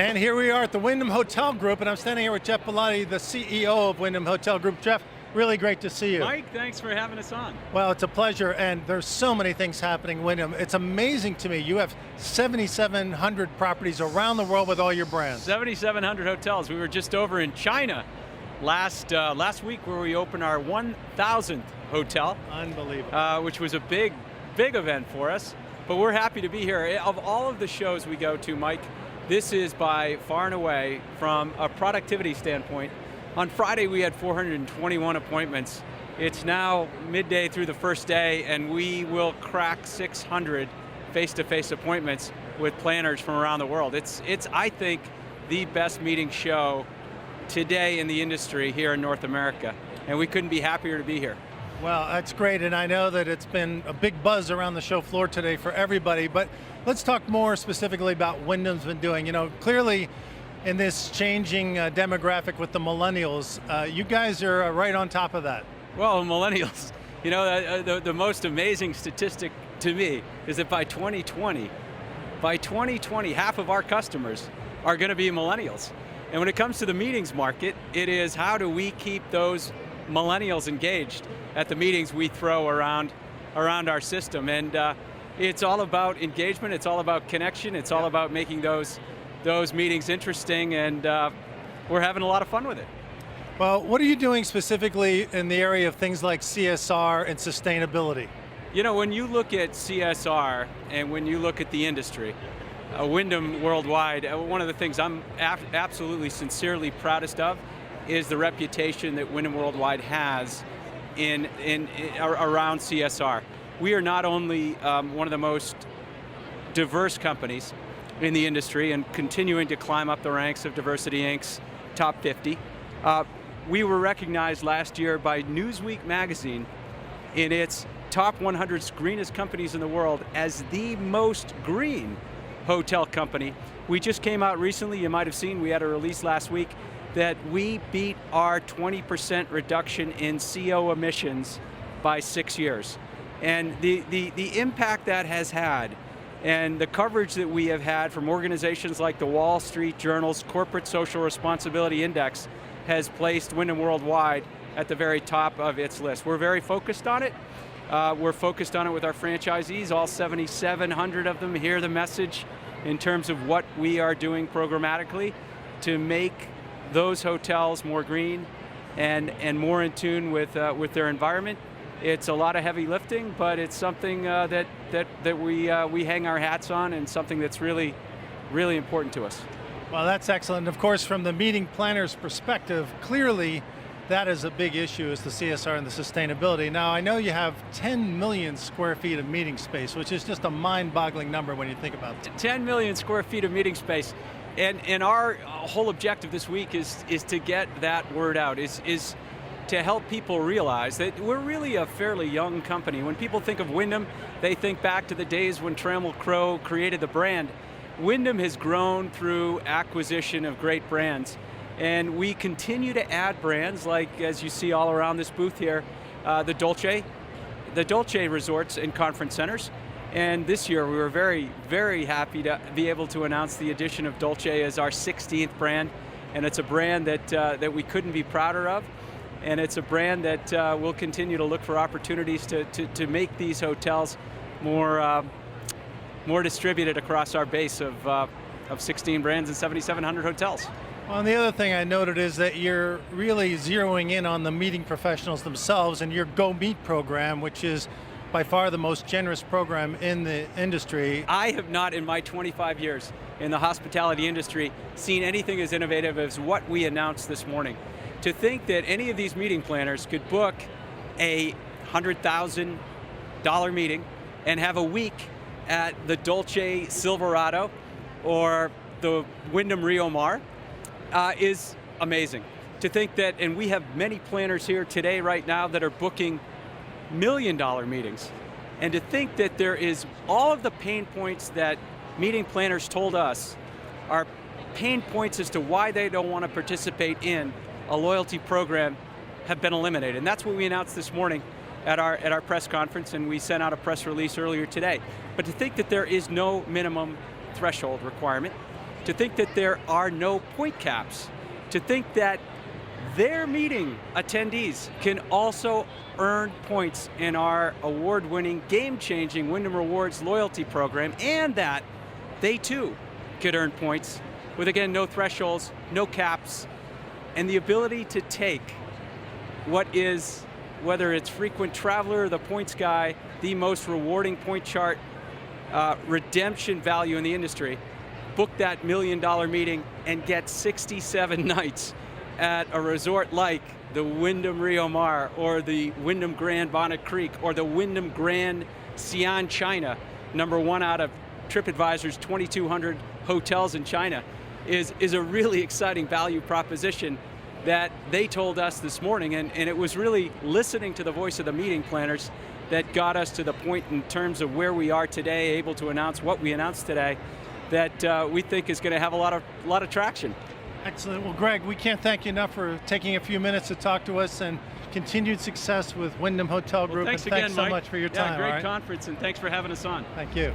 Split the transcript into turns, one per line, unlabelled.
And here we are at the Wyndham Hotel Group, and I'm standing here with Geoff Ballotti, the CEO of Wyndham Hotel Group. Jeff, really great to see you.
Mike, thanks for having us on.
Well, it's a pleasure, and there's so many things happening, Wyndham. It's amazing to me. You have 7,700 properties around the world with all your brands.
7,700 hotels. We were just over in China last week where we opened our 1,000th hotel.
Unbelievable.
Which was a big event for us. But we're happy to be here. Of all of the shows we go to, Mike, this is by far and away, from a productivity standpoint. On Friday, we had 421 appointments. It's now midday through the first day, and we will crack 600 face-to-face appointments with planners from around the world. It's I think, the best meeting show today in the industry here in North America, and we couldn't be happier to be here.
Well, that's great, and I know that it's been a big buzz around the show floor today for everybody, but let's talk more specifically about what Wyndham's been doing. You know, clearly in this changing demographic with the millennials, you guys are right on top of that.
Well, millennials, you know, the most amazing statistic to me is that by 2020, half of our customers are going to be millennials. And when it comes to the meetings market, it is how do we keep those millennials engaged at the meetings we throw around our system. And it's all about engagement, it's all about connection, it's all about making those meetings interesting, and we're having a lot of fun with it.
Well, what are you doing specifically in the area of things like CSR and sustainability?
You know, when you look at CSR and when you look at the industry, Wyndham Worldwide, one of the things I'm absolutely proudest of is the reputation that Wyndham Worldwide has in around CSR. We are not only one of the most diverse companies in the industry and continuing to climb up the ranks of Diversity Inc.'s top 50. We were recognized last year by Newsweek magazine in its top 100 greenest companies in the world as the most green hotel company. We just came out recently, you might have seen, we had a release last week, that we beat our 20% reduction in CO emissions by 6 years. And the impact that has had, and the coverage that we have had from organizations like the Wall Street Journal's Corporate Social Responsibility Index has placed Wyndham Worldwide at the very top of its list. We're very focused on it. We're focused on it with our franchisees. All 7,700 of them hear the message in terms of what we are doing programmatically to make those hotels more green and more in tune with their environment. It's a lot of heavy lifting, but it's something that we hang our hats on, and something that's really important to us.
Well, that's excellent. Of course, from the meeting planner's perspective, clearly that is a big issue, is the CSR and the sustainability. Now, I know you have 10 million square feet of meeting space, which is just a mind-boggling number when you think about it.
10 million square feet of meeting space. And our whole objective this week is to get that word out, is to help people realize that we're really a fairly young company. When people think of Wyndham, they think back to the days when Trammell Crow created the brand. Wyndham has grown through acquisition of great brands, and we continue to add brands like, as you see all around this booth here, the Dolce Resorts and Conference Centers. And this year we were very happy to be able to announce the addition of Dolce as our 16th brand, and it's a brand that we couldn't be prouder of, and it's a brand that we'll continue to look for opportunities to make these hotels more distributed across our base of 16 brands and 7,700 hotels.
Well, and the other thing I noted is that you're really zeroing in on the meeting professionals themselves, and your Go Meet program, which is by far the most generous program in the industry.
I have not, in my 25 years in the hospitality industry, seen anything as innovative as what we announced this morning. To think that any of these meeting planners could book a $100,000 meeting and have a week at the Dolce Silverado or the Wyndham Rio Mar is amazing. To think that, and we have many planners here today right now that are booking $1 million meetings, and to think that there is all of the pain points that meeting planners told us are pain points as to why they don't want to participate in a loyalty program have been eliminated. And that's what we announced this morning at our press conference, and we sent out a press release earlier today. But to think that there is no minimum threshold requirement, to think that there are no point caps, to think that their meeting attendees can also earn points in our award-winning, game-changing Wyndham Rewards loyalty program, and that they too could earn points with, again, no thresholds, no caps, and the ability to take what is, whether it's frequent traveler, the points guy, the most rewarding point chart, redemption value in the industry, book that $1 million meeting and get 67 nights at a resort like the Wyndham Rio Mar, or the Wyndham Grand Bonnet Creek, or the Wyndham Grand Xi'an China, #1 out of TripAdvisor's 2,200 hotels in China, is a really exciting value proposition that they told us this morning, and it was really listening to the voice of the meeting planners that got us to the point in terms of where we are today, able to announce what we announced today, that we think is going to have a lot of traction.
Excellent. Well, Greg, we can't thank you enough for taking a few minutes to talk to us, and continued success with Wyndham Hotel Group.
Well, thanks
and
again,
thanks so
Mike.
much for your time.
Yeah, great
all right?
conference, and thanks for having us on.
Thank you.